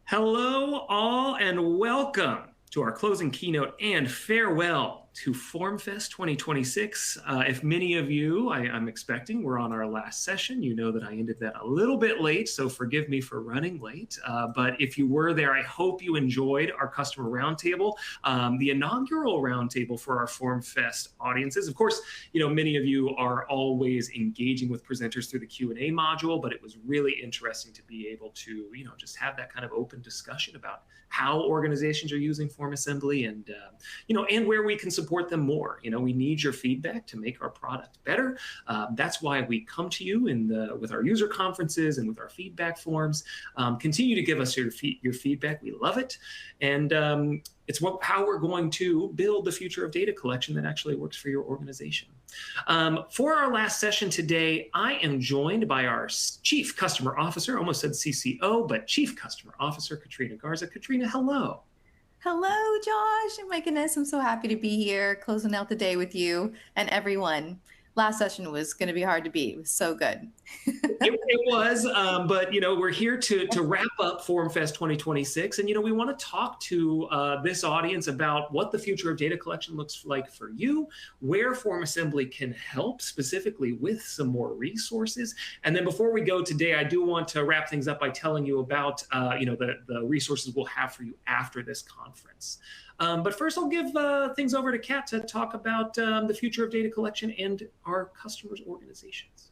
Hello, all, and welcome to our closing keynote and farewell to FormFest 2026. If many of you, I'm expecting, were on our last session, you know that I ended that a little bit late, so forgive me for running late. But if you were there, I hope you enjoyed our customer roundtable, the inaugural roundtable for our FormFest audiences. Of course, many of you are always engaging with presenters through the Q&A module, but it was really interesting to be able to, just have that kind of open discussion about how organizations are using FormAssembly and, and where we can support them more. We need your feedback to make our product better. That's why we come to you with our user conferences and with our feedback forms. Continue to give us your feedback. We love it. And it's how we're going to build the future of data collection that actually works for your organization. For our last session today, I am joined by our Chief Customer Officer, almost said CCO, but Chief Customer Officer, Katrina Garza. Katrina, hello. Hello, Josh. Oh my goodness, I'm so happy to be here, closing out the day with you and everyone. Last session was going to be hard to beat. It was so good. It was, but we're here to wrap up FormFest 2026, and we want to talk to this audience about what the future of data collection looks like for you, where FormAssembly can help specifically with some more resources, and then before we go today, I do want to wrap things up by telling you about the resources we'll have for you after this conference. But first, I'll give things over to Kat to talk about the future of data collection and our customers' organizations.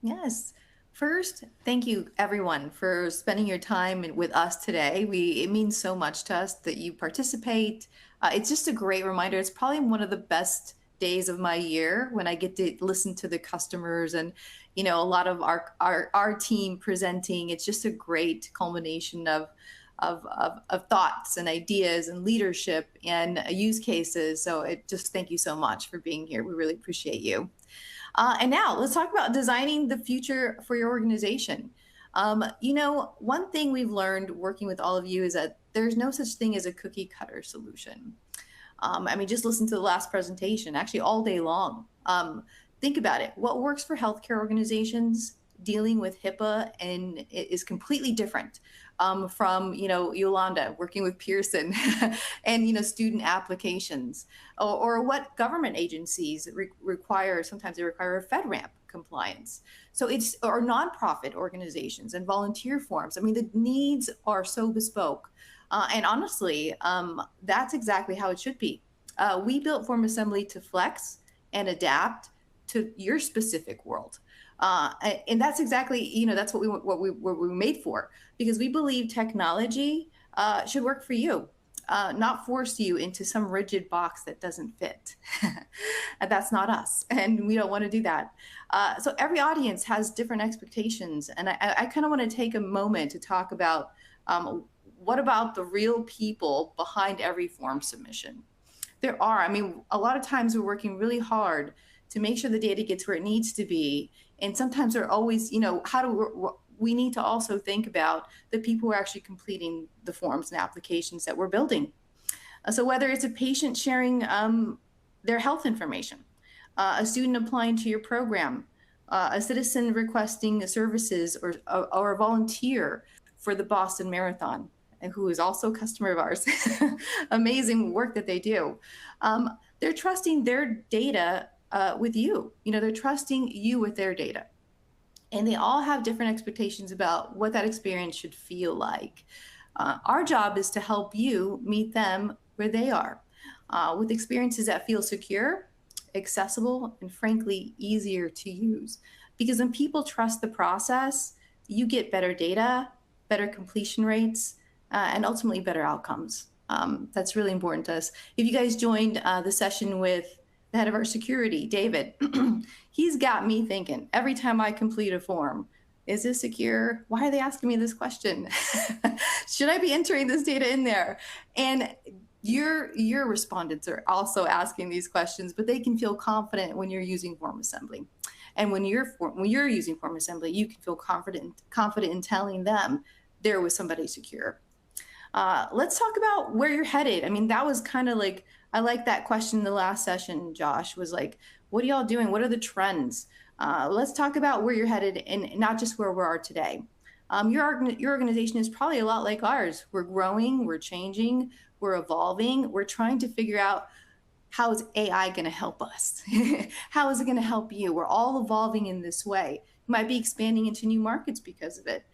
Yes. First, thank you, everyone, for spending your time with us today. It means so much to us that you participate. It's just a great reminder. It's probably one of the best days of my year when I get to listen to the customers and, a lot of our team presenting. It's just a great culmination of thoughts and ideas and leadership and use cases. So thank you so much for being here. We really appreciate you. And now let's talk about designing the future for your organization. One thing we've learned working with all of you is that there's no such thing as a cookie cutter solution. Just listen to the last presentation, actually all day long. Think about it. What works for healthcare organizations dealing with HIPAA and is completely different from Yolanda working with Pearson and student applications, or what government agencies require. Sometimes they require FedRAMP compliance. So or nonprofit organizations and volunteer forms. The needs are so bespoke, and honestly, that's exactly how it should be. We built FormAssembly to flex and adapt to your specific world. And that's exactly, that's what we were made for, because we believe technology should work for you, not force you into some rigid box that doesn't fit. And that's not us, and we don't want to do that. So every audience has different expectations, and I kind of want to take a moment to talk about what about the real people behind every form submission. There are, a lot of times we're working really hard to make sure the data gets where it needs to be. And sometimes they're always, we need to also think about the people who are actually completing the forms and applications that we're building. So whether it's a patient sharing their health information, a student applying to your program, a citizen requesting services, or a volunteer for the Boston Marathon, and who is also a customer of ours, amazing work that they do. They're trusting their data with you. They're trusting you with their data. And they all have different expectations about what that experience should feel like. Our job is to help you meet them where they are, with experiences that feel secure, accessible, and frankly, easier to use. Because when people trust the process, you get better data, better completion rates, and ultimately better outcomes. That's really important to us. If you guys joined the session with the head of our security, David, he's got me thinking every time I complete a form, is this secure? Why are they asking me this question? Should I be entering this data in there? And your respondents are also asking these questions, but they can feel confident when you're using FormAssembly. And when you're using FormAssembly, you can feel confident in telling them there was somebody secure. Let's talk about where you're headed. That was kind of like, I like that question in the last session, Josh, was like, what are y'all doing? What are the trends? Let's talk about where you're headed and not just where we are today. Your organization is probably a lot like ours. We're growing, we're changing, we're evolving. We're trying to figure out, how is AI going to help us? How is it going to help you? We're all evolving in this way. You might be expanding into new markets because of it.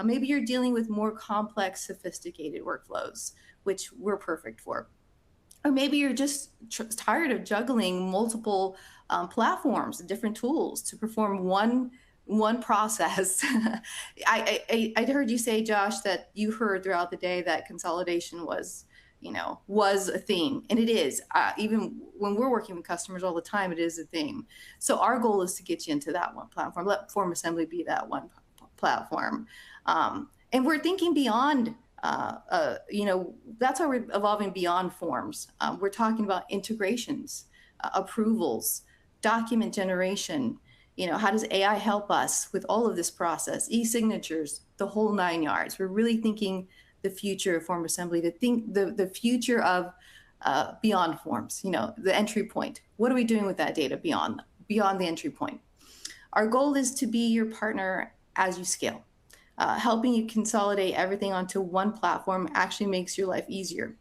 Maybe you're dealing with more complex, sophisticated workflows, which we're perfect for. Or maybe you're just tired of juggling multiple platforms and different tools to perform one process. I heard you say, Josh, that you heard throughout the day that consolidation was a theme, and it is. Even when we're working with customers all the time, it is a theme. So our goal is to get you into that one platform. Let FormAssembly be that one platform, and we're thinking beyond. That's why we're evolving beyond forms. We're talking about integrations, approvals, document generation. How does AI help us with all of this process? E-signatures, the whole 9 yards. We're really thinking the future of FormAssembly, the future of beyond forms, the entry point. What are we doing with that data beyond the entry point? Our goal is to be your partner as you scale. Helping you consolidate everything onto one platform actually makes your life easier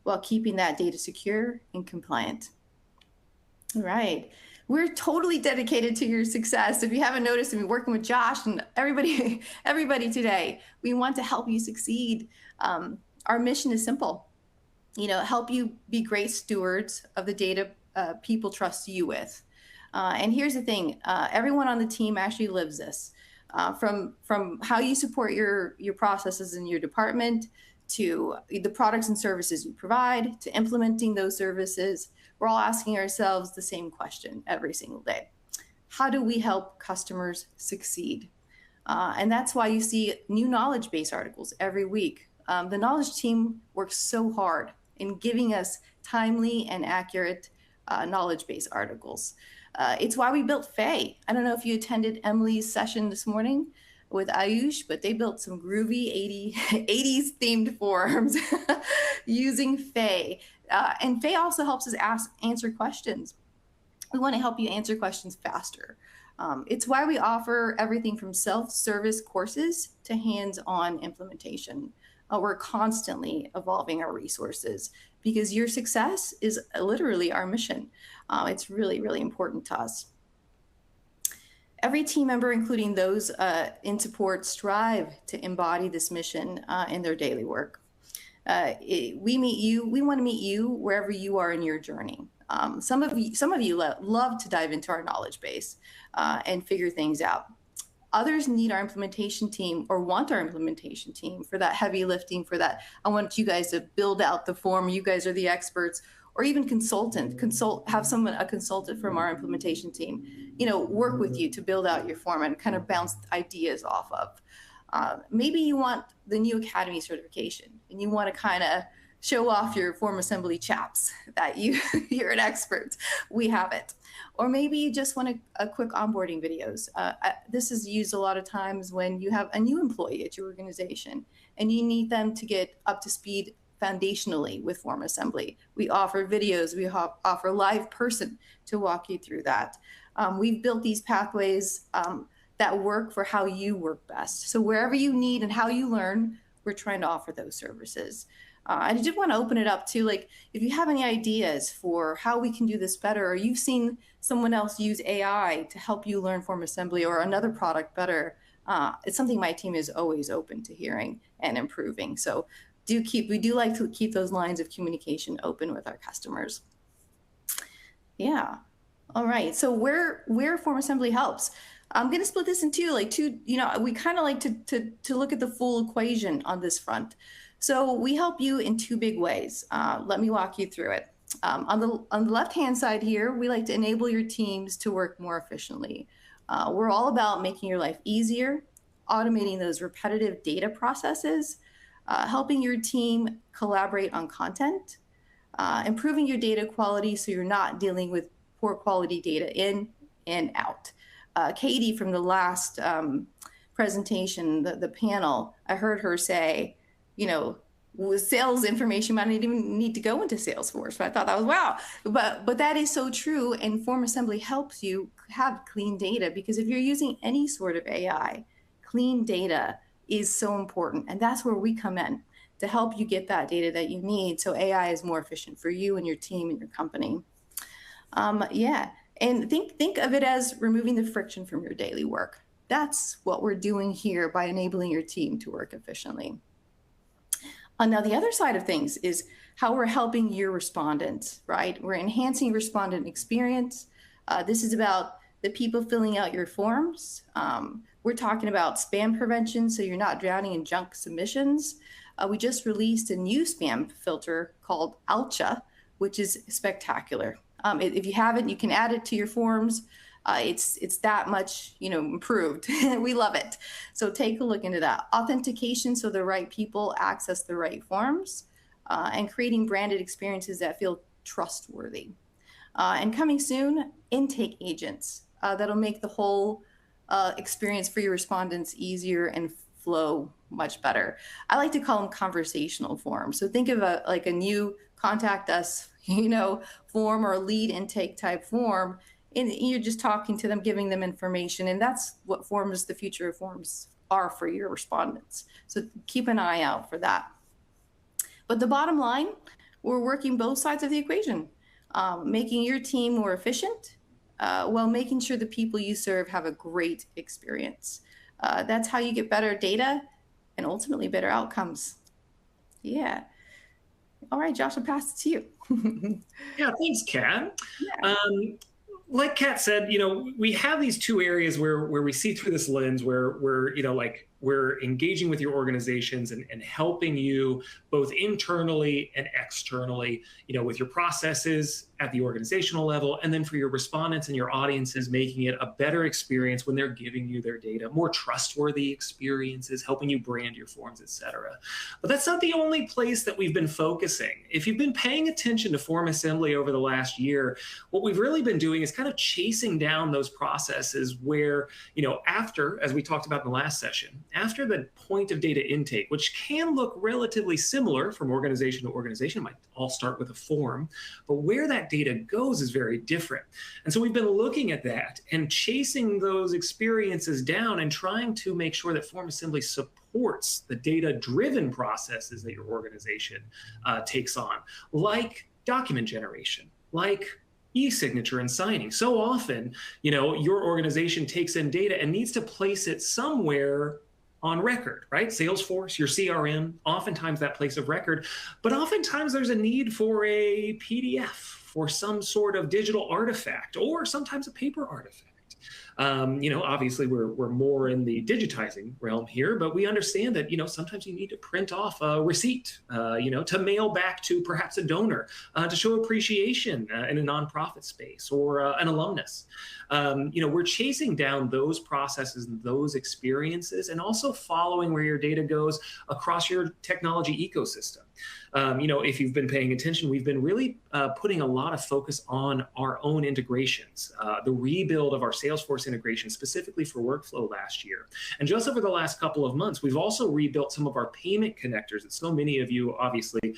while keeping that data secure and compliant. All right. We're totally dedicated to your success. If you haven't noticed, we've been working with Josh and everybody today. We want to help you succeed. Our mission is simple. Help you be great stewards of the data people trust you with. And here's the thing, everyone on the team actually lives this. From how you support your processes in your department, to the products and services you provide, to implementing those services, we're all asking ourselves the same question every single day. How do we help customers succeed? And that's why you see new knowledge base articles every week. The knowledge team works so hard in giving us timely and accurate knowledge base articles. It's why we built Faye. I don't know if you attended Emily's session this morning with Ayush, but they built some groovy 80s themed forms using Faye. And Faye also helps us answer questions. We want to help you answer questions faster. It's why we offer everything from self-service courses to hands-on implementation. We're constantly evolving our resources because your success is literally our mission. It's really, really important to us. Every team member, including those in support, strive to embody this mission in their daily work. We want to meet you wherever you are in your journey. Some of you love to dive into our knowledge base and figure things out. Others need our implementation team or want our implementation team for that heavy lifting, for that, I want you guys to build out the form, you guys are the experts, or even have a consultant from our implementation team, work with you to build out your form and kind of bounce ideas off of. Maybe you want the new Academy certification and you want to kind of show off your FormAssembly chaps that you're an expert. We have it. Or maybe you just want a quick onboarding videos. This is used a lot of times when you have a new employee at your organization and you need them to get up to speed foundationally with FormAssembly. We offer videos, we offer a live person to walk you through that. We've built these pathways that work for how you work best. So wherever you need and how you learn, we're trying to offer those services. I did want to open it up to, if you have any ideas for how we can do this better, or you've seen someone else use AI to help you learn FormAssembly or another product better, it's something my team is always open to hearing and improving. So we do like to keep those lines of communication open with our customers. Yeah. All right. So where FormAssembly helps, I'm going to split this in two. We kind of like to look at the full equation on this front. So we help you in two big ways. Let me walk you through it. On the left-hand side here, we like to enable your teams to work more efficiently. We're all about making your life easier, automating those repetitive data processes, helping your team collaborate on content, improving your data quality so you're not dealing with poor quality data in and out. Katie from the last presentation, the panel, I heard her say, with sales information might not even need to go into Salesforce. But I thought that was wow. But that is so true. And FormAssembly helps you have clean data, because if you're using any sort of AI, clean data is so important. And that's where we come in to help you get that data that you need so AI is more efficient for you and your team and your company. Yeah, and think of it as removing the friction from your daily work. That's what we're doing here by enabling your team to work efficiently. Now, the other side of things is how we're helping your respondents, right? We're enhancing respondent experience. This is about the people filling out your forms. We're talking about spam prevention, so you're not drowning in junk submissions. We just released a new spam filter called Alcha, which is spectacular. If you haven't, you can add it to your forms. It's that much, improved. We love it. So take a look into that. Authentication, so the right people access the right forms, and creating branded experiences that feel trustworthy. And coming soon, intake agents that'll make the whole experience for your respondents easier and flow much better. I like to call them conversational forms. So think of like a new contact us, form or a lead intake type form. And you're just talking to them, giving them information. And that's what forms, the future of forms, are for your respondents. So keep an eye out for that. But the bottom line, we're working both sides of the equation, making your team more efficient while making sure the people you serve have a great experience. That's how you get better data and ultimately better outcomes. Yeah. All right, Josh, I'll pass it to you. Yeah, thanks, Kat. Yeah. Like Kat said, we have these two areas where we see through this lens where we're engaging with your organizations and helping you both internally and externally, with your processes at the organizational level, and then for your respondents and your audiences, making it a better experience when they're giving you their data, more trustworthy experiences, helping you brand your forms, et cetera. But that's not the only place that we've been focusing. If you've been paying attention to FormAssembly over the last year, what we've really been doing is kind of chasing down those processes where, after, as we talked about in the last session, after the point of data intake, which can look relatively similar from organization to organization, it might all start with a form, but where that data goes is very different. And so we've been looking at that and chasing those experiences down and trying to make sure that FormAssembly supports the data-driven processes that your organization takes on, like document generation, like e-signature and signing. So often, your organization takes in data and needs to place it somewhere on record, right? Salesforce, your CRM, oftentimes that place of record, but oftentimes there's a need for a PDF, for some sort of digital artifact, or sometimes a paper artifact. Obviously we're more in the digitizing realm here, but we understand that, sometimes you need to print off a receipt, to mail back to perhaps a donor, to show appreciation in a nonprofit space or an alumnus. We're chasing down those processes and those experiences, and also following where your data goes across your technology ecosystem. If you've been paying attention, we've been really putting a lot of focus on our own integrations, the rebuild of our Salesforce integration specifically for workflow last year. And just over the last couple of months, we've also rebuilt some of our payment connectors that so many of you obviously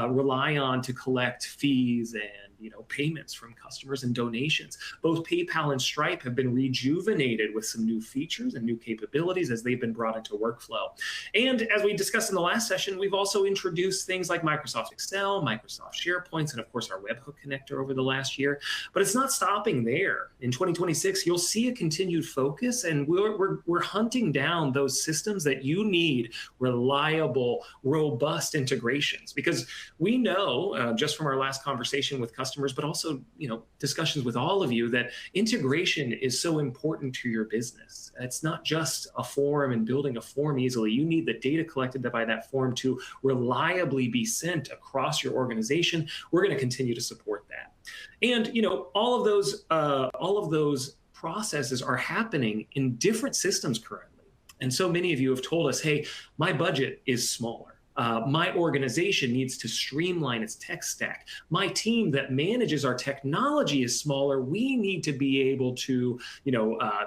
rely on to collect fees and payments from customers and donations. Both PayPal and Stripe have been rejuvenated with some new features and new capabilities as they've been brought into workflow. And as we discussed in the last session, we've also introduced things like Microsoft Excel, Microsoft SharePoints, and of course our webhook connector over the last year. But it's not stopping there. In 2026, you'll see a continued focus, and we're hunting down those systems that you need reliable, robust integrations, because we know just from our last conversation with customers, but also discussions with all of you, that integration is so important to your business. It's not just a form and building a form easily. You need the data collected by that form to reliably be sent across your organization. We're going to continue to support that. And all of those processes are happening in different systems currently. And so many of you have told us, hey, my budget is smaller. My organization needs to streamline its tech stack. My team that manages our technology is smaller. We need to be able to,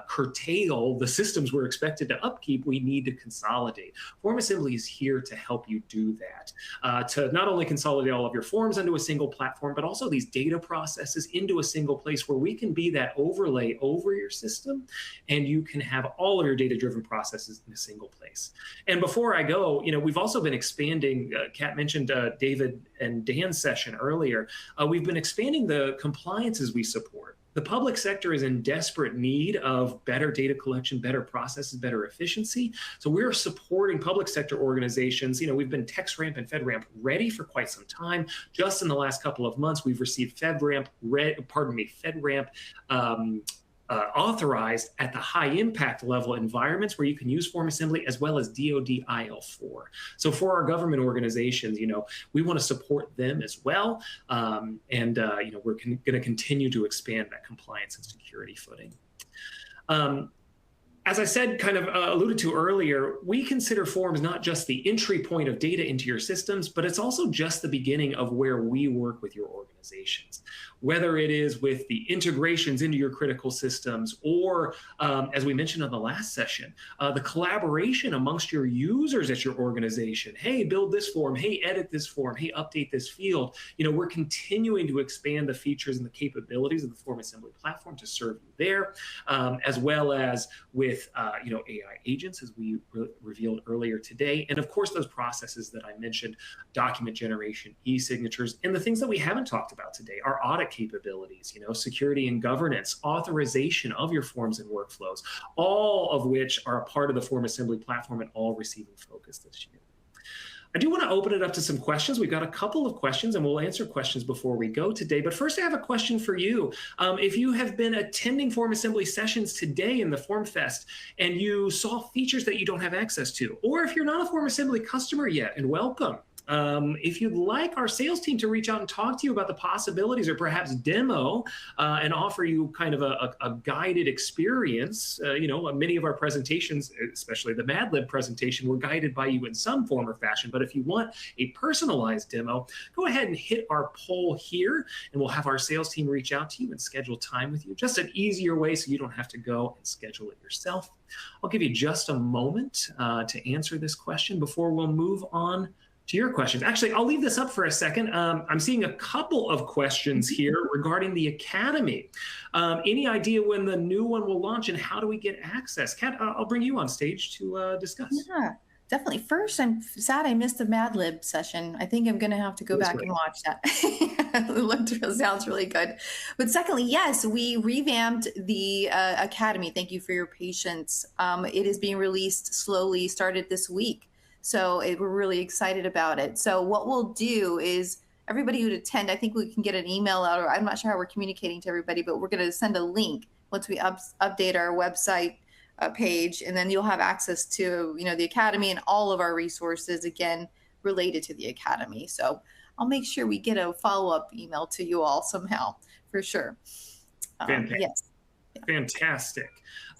curtail the systems we're expected to upkeep. We need to consolidate. FormAssembly is here to help you do that, to not only consolidate all of your forms into a single platform, but also these data processes into a single place where we can be that overlay over your system, and you can have all of your data-driven processes in a single place. And before I go, we've also been expanding, Kat mentioned David and Dan's session earlier. We've been expanding the compliances we support. The public sector is in desperate need of better data collection, better processes, better efficiency. So we're supporting public sector organizations. We've been TexRamp and FedRamp ready for quite some time. Just in the last couple of months, we've received FedRamp authorized at the high impact level environments where you can use FormAssembly, as well as DoD IL4. So for our government organizations, we want to support them as well. We're going to continue to expand that compliance and security footing. As I said, kind of alluded to earlier, we consider forms not just the entry point of data into your systems, but it's also just the beginning of where we work with your organizations. Whether it is with the integrations into your critical systems, or as we mentioned on the last session, the collaboration amongst your users at your organization. Hey, build this form. Hey, edit this form. Hey, update this field. We're continuing to expand the features and the capabilities of the FormAssembly platform to serve you there, as well as with AI agents, as we revealed earlier today. And of course, those processes that I mentioned, document generation, e-signatures, and the things that we haven't talked about today, our audit capabilities, security and governance, authorization of your forms and workflows, all of which are a part of the FormAssembly platform and all receiving focus this year. I do want to open it up to some questions. We've got a couple of questions, and we'll answer questions before we go today. But first, I have a question for you. If you have been attending FormAssembly sessions today in the FormFest, and you saw features that you don't have access to, or if you're not a FormAssembly customer yet, and welcome. If you'd like our sales team to reach out and talk to you about the possibilities, or perhaps demo and offer you kind of a guided experience, many of our presentations, especially the Mad Lib presentation, were guided by you in some form or fashion. But if you want a personalized demo, go ahead and hit our poll here, and we'll have our sales team reach out to you and schedule time with you. Just an easier way so you don't have to go and schedule it yourself. I'll give you just a moment to answer this question before we'll move on to your questions. Actually, I'll leave this up for a second. I'm seeing a couple of questions here regarding the Academy. Any idea when the new one will launch, and how do we get access? Kat, I'll bring you on stage to discuss. Yeah, definitely. First, I'm sad I missed the Mad Lib session. I think I'm going to have to go back and watch that. It sounds really good. But secondly, yes, we revamped the Academy. Thank you for your patience. It is being released slowly, started this week. So we're really excited about it. So what we'll do is everybody who'd attend, I think we can get an email out, or I'm not sure how we're communicating to everybody, but we're going to send a link once we update our website page, and then you'll have access to, the Academy and all of our resources, again, related to the Academy. So I'll make sure we get a follow-up email to you all somehow, for sure. Yes. Fantastic.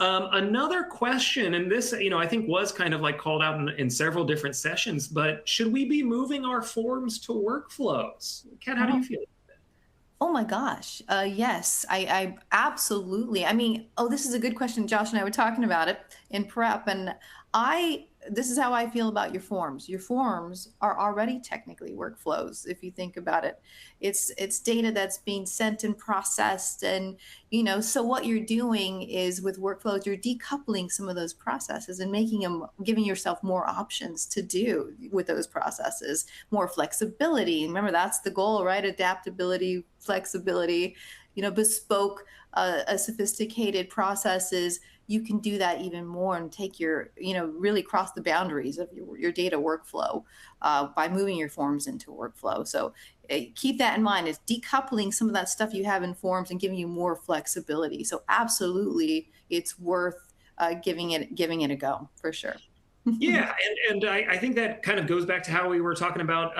Another question, and this, I think was kind of like called out in several different sessions, but should we be moving our forms to workflows? Kat, how do you feel? Oh my gosh. Yes, I absolutely. This is a good question. Josh and I were talking about it in prep, and this is how I feel about your forms. Your forms are already technically workflows, if you think about it. It's data that's being sent and processed, and so what you're doing is with workflows, you're decoupling some of those processes and giving yourself more options to do with those processes, more flexibility. And remember, that's the goal, right? Adaptability, flexibility, bespoke, sophisticated processes. You can do that even more and take really cross the boundaries of your data workflow by moving your forms into workflow. So keep that in mind. It's decoupling some of that stuff you have in forms and giving you more flexibility. So absolutely, it's worth giving it a go, for sure. Yeah, and I think that kind of goes back to how we were talking about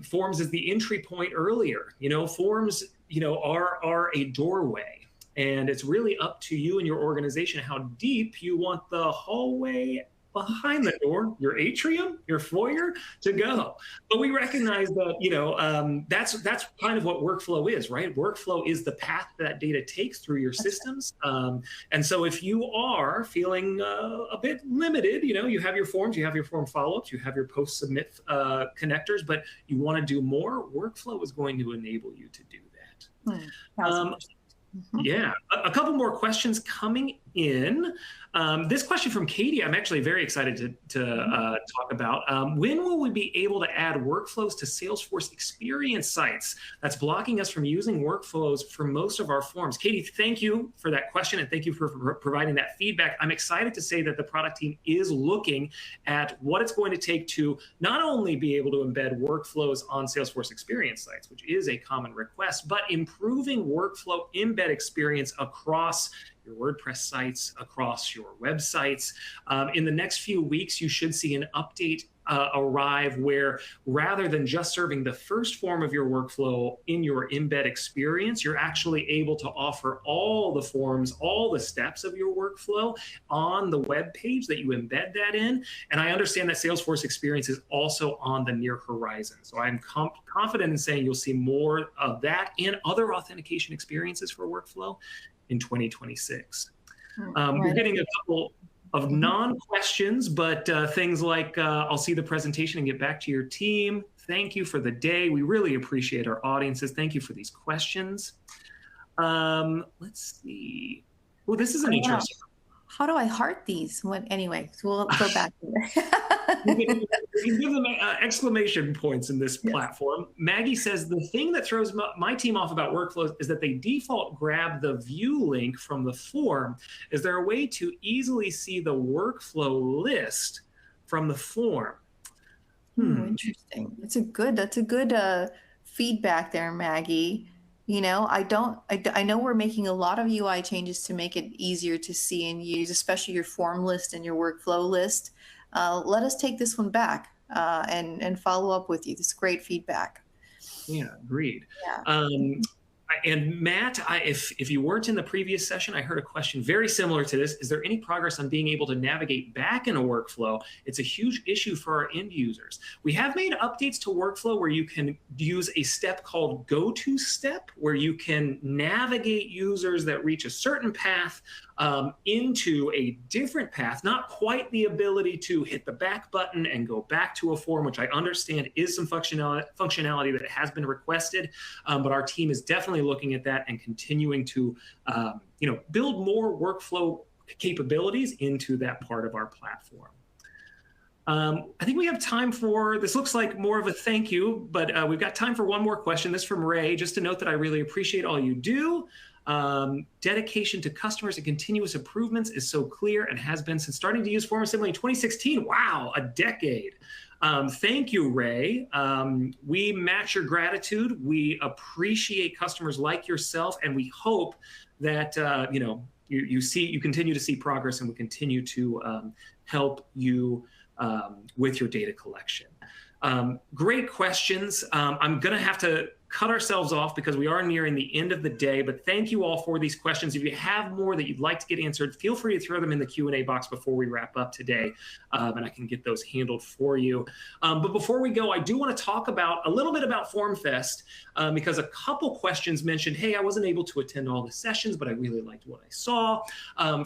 forms as the entry point earlier. Forms, are a doorway. And it's really up to you and your organization how deep you want the hallway behind the door, your atrium, your foyer, to go. But we recognize that, that's kind of what workflow is, right? Workflow is the path that data takes through your systems. And so if you are feeling a bit limited, you have your forms, you have your form follow-ups, you have your post-submit connectors, but you want to do more, workflow is going to enable you to do that. Yeah, a couple more questions coming in. This question from Katie, I'm actually very excited to talk about. When will we be able to add workflows to Salesforce experience sites? That's blocking us from using workflows for most of our forms. Katie, thank you for that question, and thank you for providing that feedback. I'm excited to say that the product team is looking at what it's going to take to not only be able to embed workflows on Salesforce experience sites, which is a common request, but improving workflow embed experience across your WordPress sites, across your websites. In the next few weeks, you should see an update arrive where rather than just serving the first form of your workflow in your embed experience, you're actually able to offer all the forms, all the steps of your workflow on the web page that you embed that in. And I understand that Salesforce experience is also on the near horizon. So I'm confident in saying you'll see more of that and other authentication experiences for workflow in 2026. We're getting a couple of non-questions, but things like, I'll see the presentation and get back to your team. Thank you for the day. We really appreciate our audiences. Thank you for these questions. Let's see. Well, this is an interesting. How do I heart these? Anyway, so we'll go back to it. You can give them exclamation points in this platform. Maggie says, the thing that throws my team off about workflows is that they default grab the view link from the form. Is there a way to easily see the workflow list from the form? Interesting. That's a good feedback there, Maggie. I know we're making a lot of UI changes to make it easier to see and use, especially your form list and your workflow list. Let us take this one back and follow up with you. This is great feedback. Yeah, agreed. Yeah. And Matt, if you weren't in the previous session, I heard a question very similar to this. Is there any progress on being able to navigate back in a workflow? It's a huge issue for our end users. We have made updates to workflow where you can use a step called go to step, where you can navigate users that reach a certain path into a different path, not quite the ability to hit the back button and go back to a form, which I understand is some functionality that has been requested, but our team is definitely looking at that and continuing to build more workflow capabilities into that part of our platform. I think we have time for, this looks like more of a thank you, but we've got time for one more question. This from Ray, just to note that I really appreciate all you do. Dedication to customers and continuous improvements is so clear and has been since starting to use FormAssembly in 2016. Wow, a decade. Thank you, Ray. We match your gratitude. We appreciate customers like yourself, and we hope that you continue to see progress, and we continue to help you with your data collection. Great questions. I'm going to have to cut ourselves off because we are nearing the end of the day, but thank you all for these questions. If you have more that you'd like to get answered, feel free to throw them in the Q&A box before we wrap up today, and I can get those handled for you. But before we go, I do want to talk a little bit about FormFest, because a couple questions mentioned, hey, I wasn't able to attend all the sessions, but I really liked what I saw.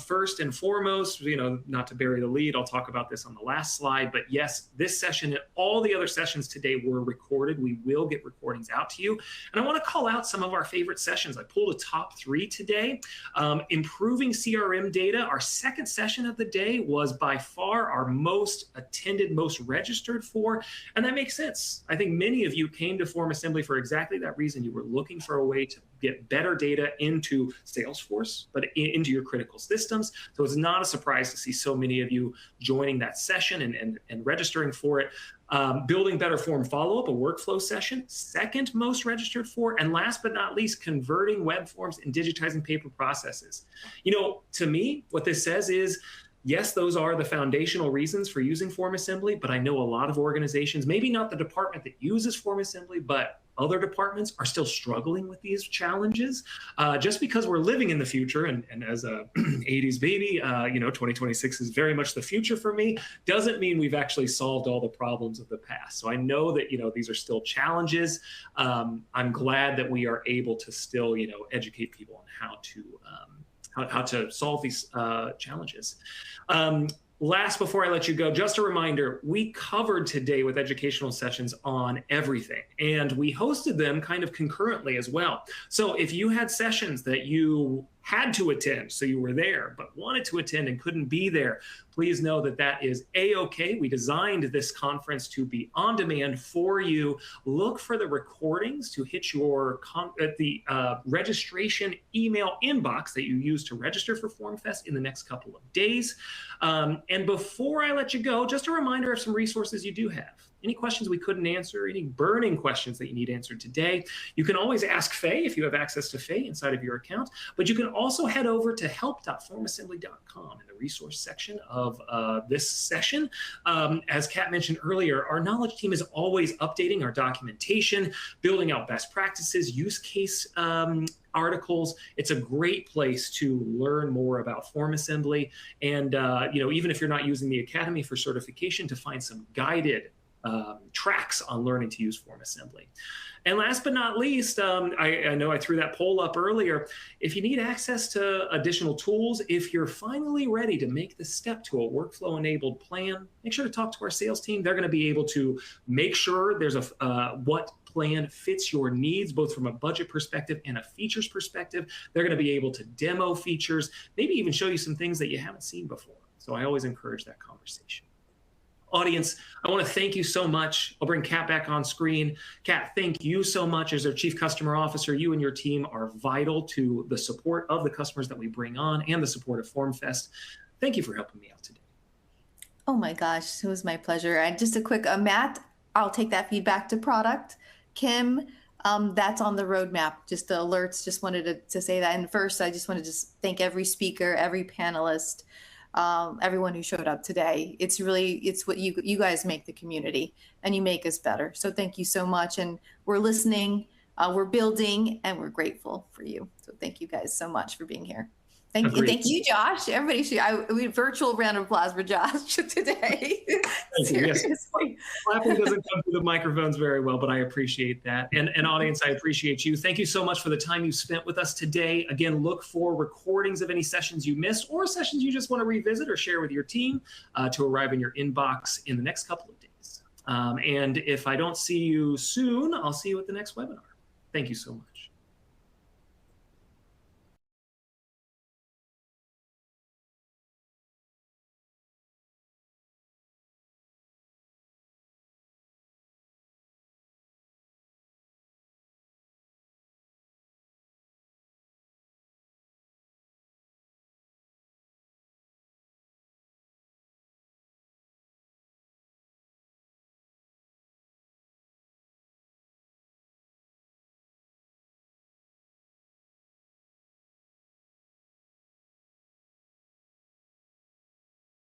First and foremost, not to bury the lead, I'll talk about this on the last slide, but yes, this session and all the other sessions today were recorded. We will get recordings out to you. And I want to call out some of our favorite sessions. I pulled a top 3 today. Improving CRM data, our second session of the day, was by far our most attended, most registered for, and that makes sense. I think many of you came to FormAssembly for exactly that reason. You were looking for a way to get better data into Salesforce, but into your critical systems. So it's not a surprise to see so many of you joining that session and registering for it. Building better form follow-up, a workflow session, second most registered for, and last but not least, converting web forms and digitizing paper processes. To me, what this says is, yes, those are the foundational reasons for using FormAssembly, but I know a lot of organizations, maybe not the department that uses FormAssembly, but other departments are still struggling with these challenges. Just because we're living in the future, and as a 80s baby, 2026 is very much the future for me, doesn't mean we've actually solved all the problems of the past. So I know that, these are still challenges. I'm glad that we are able to still, educate people on how to solve these challenges. Last, before I let you go, just a reminder, we covered today with educational sessions on everything, and we hosted them kind of concurrently as well. So if you had sessions that you had to attend, so you were there, but wanted to attend and couldn't be there, please know that that is A-okay. We designed this conference to be on demand for you. Look for the recordings to hit your registration email inbox that you use to register for FormFest in the next couple of days. And before I let you go, just a reminder of some resources you do have. Any questions we couldn't answer, any burning questions that you need answered today, you can always ask Faye if you have access to Faye inside of your account, but you can also head over to help.formassembly.com in the resource section of this session. As Kat mentioned earlier, our knowledge team is always updating our documentation, building out best practices, use case articles. It's a great place to learn more about FormAssembly, and even if you're not using the Academy for certification, to find some guided tracks on learning to use FormAssembly. And last but not least, I know I threw that poll up earlier. If you need access to additional tools, if you're finally ready to make the step to a workflow-enabled plan, make sure to talk to our sales team. They're going to be able to make sure there's what plan fits your needs, both from a budget perspective and a features perspective. They're going to be able to demo features, maybe even show you some things that you haven't seen before. So I always encourage that conversation. Audience, I want to thank you so much. I'll bring Kat back on screen. Kat, thank you so much. As our Chief Customer Officer, you and your team are vital to the support of the customers that we bring on and the support of FormFest. Thank you for helping me out today. Oh my gosh, it was my pleasure. And just a quick, Matt, I'll take that feedback to product. Kim, that's on the roadmap, just the alerts. Just wanted to say that. And first, I just wanted to just thank every speaker, every panelist, everyone who showed up today. It's what you guys make the community, and you make us better. So thank you so much. And we're listening, we're building, and we're grateful for you. So thank you guys so much for being here. Thank you, Josh. Everybody should, virtual round of applause for Josh today. Thank you. Yes. Clapping doesn't come through the microphones very well, but I appreciate that. And audience, I appreciate you. Thank you so much for the time you spent with us today. Again, look for recordings of any sessions you missed or sessions you just want to revisit or share with your team to arrive in your inbox in the next couple of days. And if I don't see you soon, I'll see you at the next webinar. Thank you so much.